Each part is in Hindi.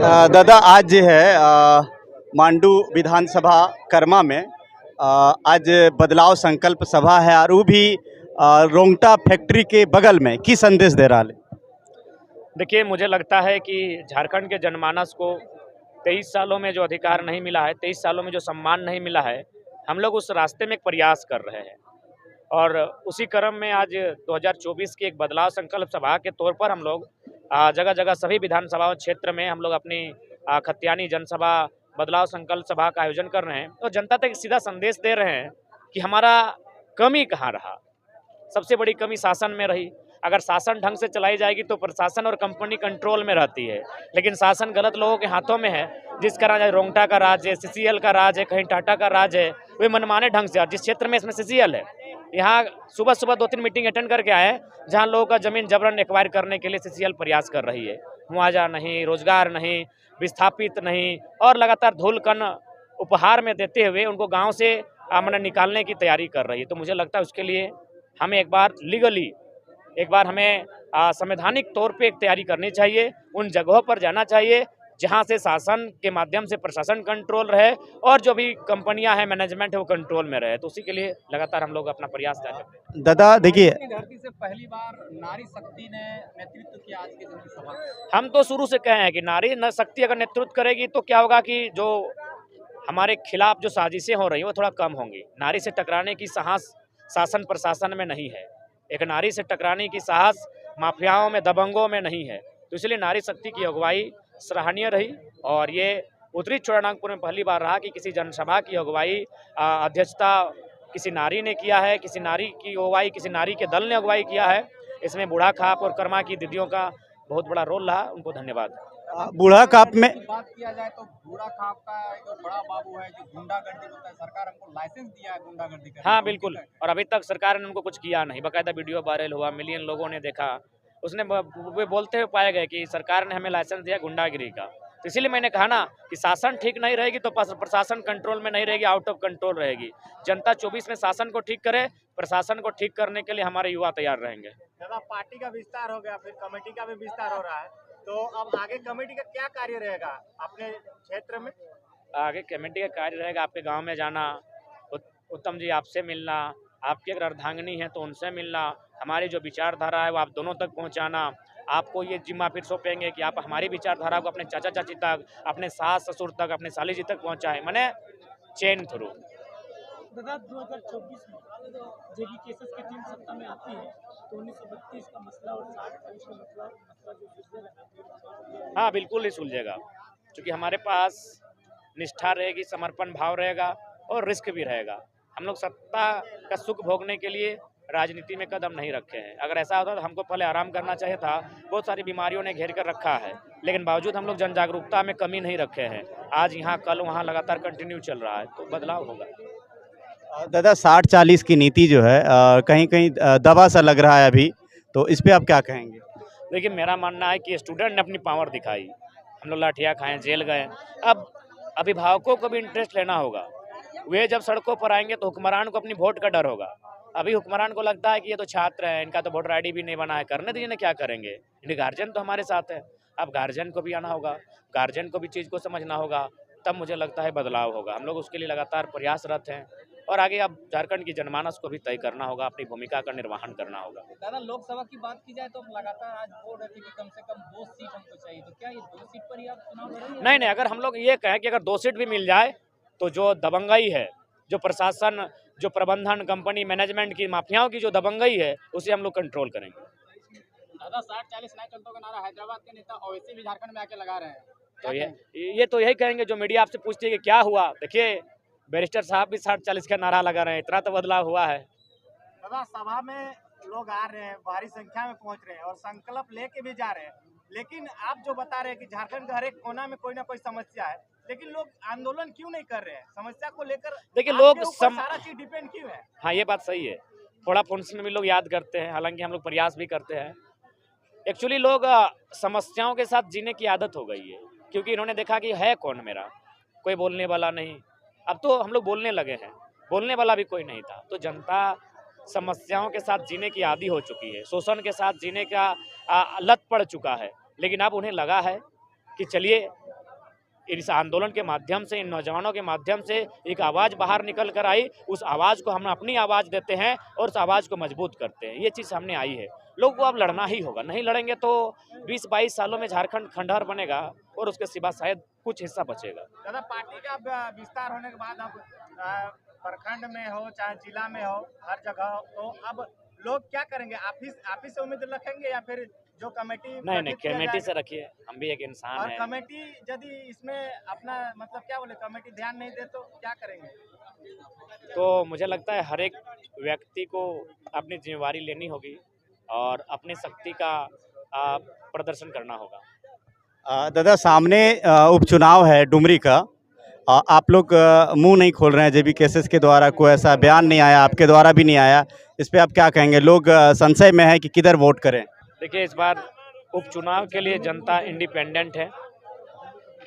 दादा आज जो है मांडू विधानसभा कर्मा में आज बदलाव संकल्प सभा है और वो भी रोंगटा फैक्ट्री के बगल में की संदेश दे रहा है। देखिए, मुझे लगता है कि झारखंड के जनमानस को 23 सालों में जो अधिकार नहीं मिला है, 23 सालों में जो सम्मान नहीं मिला है, हम लोग उस रास्ते में एक प्रयास कर रहे हैं। और उसी क्रम में आज 2024 की एक बदलाव संकल्प सभा के तौर पर हम लोग जगह जगह सभी विधानसभा क्षेत्र में हम लोग अपनी खतियानी जनसभा, बदलाव संकल्प सभा का आयोजन कर रहे हैं और जनता तक एक सीधा संदेश दे रहे हैं कि हमारा कमी कहाँ रहा। सबसे बड़ी कमी शासन में रही। अगर शासन ढंग से चलाई जाएगी तो प्रशासन और कंपनी कंट्रोल में रहती है, लेकिन शासन गलत लोगों के हाथों में है। जिसका राज है रोंगटा का राज है, सीसीएल का राज है, कहीं टाटा का राज है, वे मनमाने ढंग से। जिस क्षेत्र में इसमें सीसीएल है, यहाँ सुबह सुबह 2-3 मीटिंग अटेंड करके आए जहाँ लोगों का जमीन जबरन एक्वायर करने के लिए सीसीएल प्रयास कर रही है। मुआवजा नहीं, रोजगार नहीं, विस्थापित नहीं, और लगातार धूल कण उपहार में देते हुए उनको गाँव से मैंने निकालने की तैयारी कर रही है। तो मुझे लगता है उसके लिए हमें एक बार लीगली, एक बार हमें संवैधानिक तौर पे एक तैयारी करनी चाहिए। उन जगहों पर जाना चाहिए जहां से शासन के माध्यम से प्रशासन कंट्रोल रहे और जो भी कंपनियां हैं, मैनेजमेंट है, वो कंट्रोल में रहे। तो उसी के लिए लगातार हम लोग अपना प्रयास जारी रखते हैं। दादा देखिए, धरती से पहली बार नारी शक्ति ने नेतृत्व किया आज की जनसभा। हम तो शुरू से कहे हैं कि नारी शक्ति अगर नेतृत्व करेगी तो क्या होगा कि जो हमारे खिलाफ जो साजिशें हो रही हैं वो थोड़ा कम होंगी। नारी से टकराने की साहस शासन प्रशासन में नहीं है। एक नारी से टकराने की साहस माफियाओं में, दबंगों में नहीं है। तो इसलिए नारी शक्ति की अगुवाई सराहनीय रही। और ये उत्तरी चौड़नागपुर में पहली बार रहा कि किसी जनसभा की अगुवाई, अध्यक्षता किसी नारी ने किया है। किसी नारी की अगुवाई, किसी नारी के दल ने अगुवाई किया है। इसमें बूढ़ा खाप और कर्मा की दीदियों का बहुत बड़ा रोल रहा। उनको धन्यवाद। बूढ़ा खाप में बात किया जाए तो बूढ़ा खाप का जो बड़ा बाबू है, जो गुंडागर्दी होता है, सरकार हमको लाइसेंस दिया है गुंडागर्दी करने। हाँ बिल्कुल, और अभी तक सरकार ने उनको कुछ किया नहीं। बाकायदा वीडियो वायरल हुआ, मिलियन लोगों ने देखा। उसने वे बोलते हुए पाए गए कि सरकार ने हमें लाइसेंस दिया गुंडागिरी का। तो इसीलिए मैंने कहा ना कि शासन ठीक नहीं रहेगी तो प्रशासन कंट्रोल में नहीं रहेगी, आउट ऑफ कंट्रोल रहेगी। जनता 24 में शासन को ठीक करे, प्रशासन को ठीक करने के लिए हमारे युवा तैयार रहेंगे। दादा, पार्टी का विस्तार हो गया, फिर कमेटी का भी विस्तार हो रहा है, तो अब आगे कमेटी का क्या कार्य रहेगा अपने क्षेत्र में? आगे कमेटी का कार्य रहेगा आपके गांव में जाना, उत्तम जी आपसे मिलना, आपकी अगर अर्धांगिनी है तो उनसे मिलना, हमारी जो विचारधारा है वो आप दोनों तक पहुंचाना। आपको ये जिम्मा फिर सौंपेंगे कि आप हमारी विचारधारा को अपने चाचा चाची तक, अपने सास ससुर तक, अपने साली जी तक पहुंचाएं, माने चेन थ्रू। दादा 2024 में जेडी केसेस की टीम सत्ता में आती है तो 1932 का मसला और 60 का मसला जो सुलझेगा। हाँ बिल्कुल ही सुलझेगा, क्योंकि हमारे पास निष्ठा रहेगी, समर्पण भाव रहेगा और रिस्क भी रहेगा। हम लोग सत्ता का सुख भोगने के लिए राजनीति में कदम नहीं रखे हैं। अगर ऐसा होता तो हमको पहले आराम करना चाहिए था। बहुत सारी बीमारियों ने घेर कर रखा है, लेकिन बावजूद हम लोग जन जागरूकता में कमी नहीं रखे हैं। आज यहाँ कल वहाँ लगातार कंटिन्यू चल रहा है, तो बदलाव होगा। दादा 60-40 की नीति जो है कहीं कहीं दबा सा लग रहा है अभी, तो इस पे आप क्या कहेंगे? देखिए, मेरा मानना है कि स्टूडेंट ने अपनी पावर दिखाई। हम लोग लाठियाँ खाएं, जेल गए। अब अभिभावकों को भी इंटरेस्ट लेना होगा। वे जब सड़कों पर आएंगे तो हुक्मरान को अपनी वोट का डर होगा। अभी हुक्मरान को लगता है कि ये तो छात्र हैं, इनका तो वोटर आईडी भी नहीं बना है, करने दीजिए ना, क्या करेंगे। इनके गार्जियन तो हमारे साथ है। अब गार्जियन को भी आना होगा, गार्जियन को भी चीज़ को समझना होगा, तब मुझे लगता है बदलाव होगा। हम लोग उसके लिए लगातार प्रयासरत हैं और आगे अब झारखंड की जनमानस को भी तय करना होगा, अपनी भूमिका का निर्वहन करना होगा। दादा, लोकसभा की बात की जाए तो लगातार आज बोल रहे थे कि कम से कम 2 सीट हमको चाहिए, तो क्या ये 2 सीट पर ही आप चुनाव लड़ेंगे? नहीं, अगर हम लोग ये कहें कि अगर 2 सीट भी मिल जाए तो जो दबंगई है, जो प्रशासन, जो प्रबंधन, कंपनी मैनेजमेंट की, माफियाओं की जो दबंगई है, उसे हम लोग कंट्रोल करेंगे। दादा, 60-40 नए चलतों का नारा हैदराबाद के नेता ओवैसी भी झारखंड में आके लगा रहे हैं, तो ये तो यही कहेंगे जो मीडिया आपसे पूछती है कि क्या हुआ। देखिए, बैरिस्टर साहब भी 60-40 का नारा लगा रहे हैं, इतना तो बदलाव हुआ है। दादा, सभा में लोग आ रहे हैं, भारी संख्या में पहुंच रहे हैं और संकल्प लेके भी जा रहे हैं, लेकिन आप जो बता रहे हैं कि झारखंड के हर एक कोना में कोई ना कोई समस्या है, लेकिन लोग आंदोलन क्यों नहीं कर रहे हैं? समस्या को लेकर देखिए, लोग सारा चीज डिपेंड क्यों है? हाँ, ये बात सही है। थोड़ा फुंस में भी लोग याद करते हैं, हालांकि हम लोग प्रयास भी करते हैं। एक्चुअली लोग समस्याओं के साथ जीने की आदत हो गई है, क्योंकि इन्होंने देखा कि है कौन मेरा, कोई बोलने वाला नहीं। अब तो हम लोग बोलने लगे हैं, बोलने वाला भी कोई नहीं था। तो जनता समस्याओं के साथ जीने की आदी हो चुकी है, शोषण के साथ जीने का लत पड़ चुका है। लेकिन अब उन्हें लगा है कि चलिए इस आंदोलन के माध्यम से, इन नौजवानों के माध्यम से एक आवाज़ बाहर निकल कर आई। उस आवाज़ को हम अपनी आवाज़ देते हैं और उस आवाज़ को मजबूत करते हैं। ये चीज़ सामने आई है। लोगों को अब लड़ना ही होगा, नहीं लड़ेंगे तो 20-22 सालों में झारखंड खंडहर बनेगा और उसके सिवा शायद कुछ हिस्सा बचेगा। दादा, पार्टी का विस्तार होने के बाद अब प्रखंड में हो चाहे जिला में हो, हर जगह हो, तो अब लोग क्या करेंगे? आप ही से उम्मीद रखेंगे या फिर जो कमेटी नहीं, गठित किया कमेटी जाएगा? से रखिए, हम भी एक इंसान और हैं। कमेटी यदि इसमें अपना मतलब क्या बोले, कमेटी ध्यान नहीं दे तो क्या करेंगे? तो मुझे लगता है हर एक व्यक्ति को अपनी जिम्मेवारी लेनी होगी और अपनी शक्ति का प्रदर्शन करना होगा। दादा, सामने उपचुनाव है डुमरी का। आप लोग मुंह नहीं खोल रहे हैं, जेबी केसेस के द्वारा कोई ऐसा बयान नहीं आया, आपके द्वारा भी नहीं आया। इस पे आप क्या कहेंगे? लोग संशय में है कि किधर वोट करें। देखिए, इस बार उपचुनाव के लिए जनता इंडिपेंडेंट है।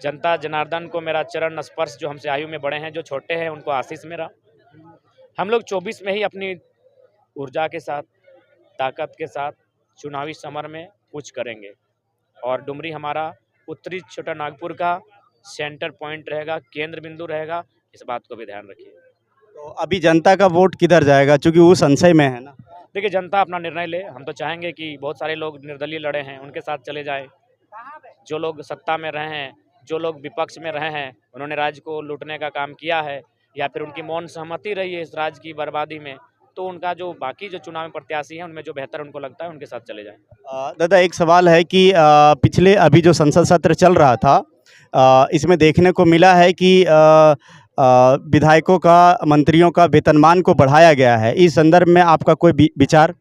जनता जनार्दन को मेरा चरण स्पर्श, जो हमसे आयु में बड़े हैं, जो छोटे हैं, उनको आशीष मेरा। हम लोग 24 में ही अपनी ऊर्जा के साथ, ताकत के साथ चुनावी समर में कुछ करेंगे और डुमरी हमारा उत्तरी छोटा नागपुर का सेंटर पॉइंट रहेगा, केंद्र बिंदु रहेगा। इस बात को भी ध्यान रखिए। तो अभी जनता का वोट किधर जाएगा, चूंकि वो संशय में है ना? देखिए, जनता अपना निर्णय ले। हम तो चाहेंगे कि बहुत सारे लोग निर्दलीय लड़े हैं, उनके साथ चले जाए। जो लोग सत्ता में रहे हैं, जो लोग विपक्ष में रहे हैं, उन्होंने राज्य को लूटने का काम किया है या फिर उनकी मौन सहमति रही है इस राज्य की बर्बादी में, तो उनका जो बाकी जो चुनाव में प्रत्याशी हैं, उनमें जो बेहतर उनको लगता है, उनके साथ चले जाएं। दादा, एक सवाल है कि पिछले अभी जो संसद सत्र चल रहा था, इसमें देखने को मिला है कि विधायकों का, मंत्रियों का वेतनमान को बढ़ाया गया है। इस संदर्भ में आपका कोई विचार?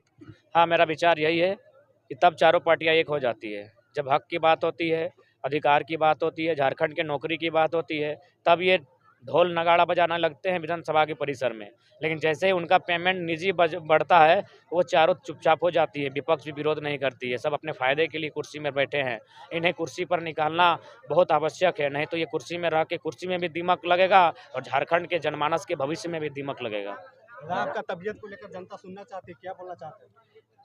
हाँ, मेरा विचार यही है कि तब चारों पार्टियां एक हो जाती है। जब हक की बात होती है, अधिकार की बात होती है, झारखंड के नौकरी की बात होती है, तब ये ढोल नगाड़ा बजाना लगते हैं विधानसभा के परिसर में। लेकिन जैसे ही उनका पेमेंट निजी बढ़ता है, वो चारों चुपचाप हो जाती है। विपक्ष भी विरोध नहीं करती है। सब अपने फायदे के लिए कुर्सी में बैठे हैं। इन्हें कुर्सी पर निकालना बहुत आवश्यक है, नहीं तो ये कुर्सी में रह के कुर्सी में भी दीमक लगेगा और झारखंड के जनमानस के भविष्य में भी दीमक लगेगा। आपका तबीयत को लेकर जनता सुनना चाहती है, क्या बोलना चाहते हैं?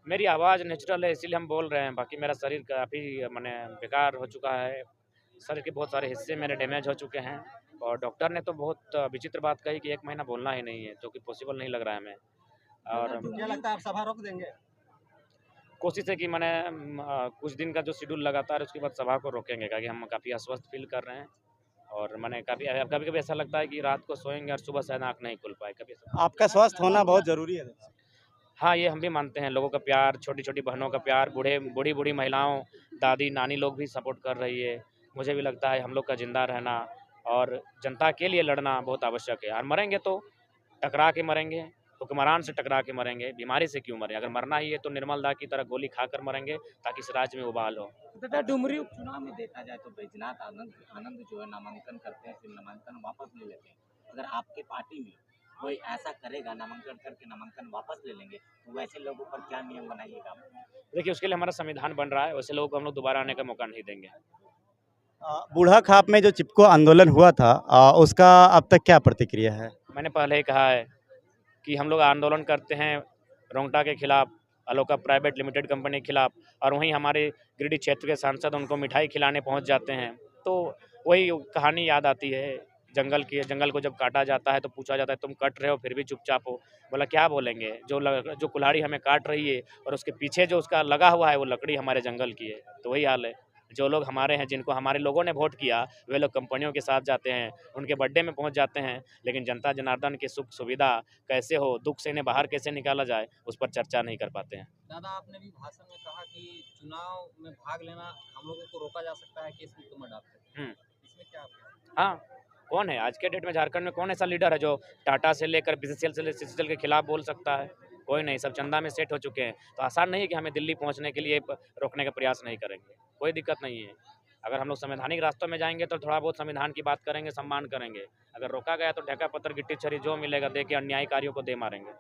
मेरी आवाज़ नेचुरल है, इसीलिए हम बोल रहे हैं। बाकी मेरा शरीर काफ़ी माने बेकार हो चुका है। शरीर के बहुत सारे हिस्से मेरे डैमेज हो चुके हैं और डॉक्टर ने तो बहुत विचित्र बात कही कि 1 महीना बोलना ही नहीं है, जो कि पॉसिबल नहीं लग रहा है हमें। और क्या लगता है, आप सभा रोक देंगे? कोशिश है कि मैंने कुछ दिन का जो शेड्यूल लगातार है, उसके बाद सभा को रोकेंगे, क्योंकि हम काफ़ी अस्वस्थ फील कर रहे हैं और मैंने कभी-कभी ऐसा लगता है कि रात को सोएंगे और सुबह शायद आँख नहीं खुल पाए कभी। आपका स्वस्थ होना बहुत ज़रूरी है। हाँ, ये हम भी मानते हैं। लोगों का प्यार, छोटी-छोटी बहनों का प्यार, बूढ़ी-बूढ़ी महिलाओं, दादी, नानी लोग भी सपोर्ट कर रही है। मुझे भी लगता है हम लोग का ज़िंदा रहना और जनता के लिए लड़ना बहुत आवश्यक है और मरेंगे तो टकरा के मरेंगे, हुक्मरान से टकरा के मरेंगे, बीमारी से क्यों मरें? अगर मरना ही है तो निर्मल दा की तरह गोली खाकर मरेंगे, ताकि इस राज्य में उबाल हो। तथा डुमरी उपचुनाव में देखा जाए तो बैजनाथ आनंद आनंद जो है नामांकन करते हैं, फिर नामांकन वापस ले लेते हैं। अगर आपके पार्टी में कोई ऐसा करेगा, नामांकन करके नामांकन वापस ले लेंगे, तो वैसे लोगों पर क्या नियम बनाइएगा आप? देखिए, उसके लिए हमारा संविधान बन रहा है, वैसे लोगों को हम लोग दोबारा आने का मौका नहीं देंगे। बूढ़ा खाप में जो चिपको आंदोलन हुआ था, उसका अब तक क्या प्रतिक्रिया है? मैंने पहले ही कहा है कि हम लोग आंदोलन करते हैं रोंगटा के खिलाफ, अलोका प्राइवेट लिमिटेड कंपनी के खिलाफ, और वहीं हमारे गिरिडीह क्षेत्र के सांसद उनको मिठाई खिलाने पहुंच जाते हैं। तो वही कहानी याद आती है जंगल की। जंगल को जब काटा जाता है तो पूछा जाता है तुम कट रहे हो फिर भी चुपचाप हो। बोला क्या बोलेंगे, जो कुल्हाड़ी हमें काट रही है और उसके पीछे जो उसका लगा हुआ है वो लकड़ी हमारे जंगल की है। तो वही हाल है। जो लोग हमारे हैं, जिनको हमारे लोगों ने वोट किया, वे लोग कंपनियों के साथ जाते हैं, उनके बर्थडे में पहुंच जाते हैं, लेकिन जनता जनार्दन की सुख सुविधा कैसे हो, दुख से इन्हें बाहर कैसे निकाला जाए, उस पर चर्चा नहीं कर पाते हैं। दादा, आपने भी भाषण में कहा कि चुनाव में भाग लेना हम लोगों को रोका जा सकता है केस मुक्त में डालकर। इसमें क्या आपका? हाँ, कौन है आज के डेट में झारखंड में, कौन ऐसा लीडर है जो टाटा से लेकर बीसीसीएल से सीसीएल के खिलाफ बोल सकता है? कोई नहीं, सब चंदा में सेट हो चुके हैं। तो आसान नहीं है कि हमें दिल्ली पहुंचने के लिए रोकने का प्रयास नहीं करेंगे। कोई दिक्कत नहीं है। अगर हम लोग संवैधानिक रास्तों में जाएंगे तो थोड़ा बहुत संविधान की बात करेंगे, सम्मान करेंगे। अगर रोका गया तो ढका पत्थर गिट्टी छरी जो मिलेगा दे के अन्यायकारियों को दे मारेंगे।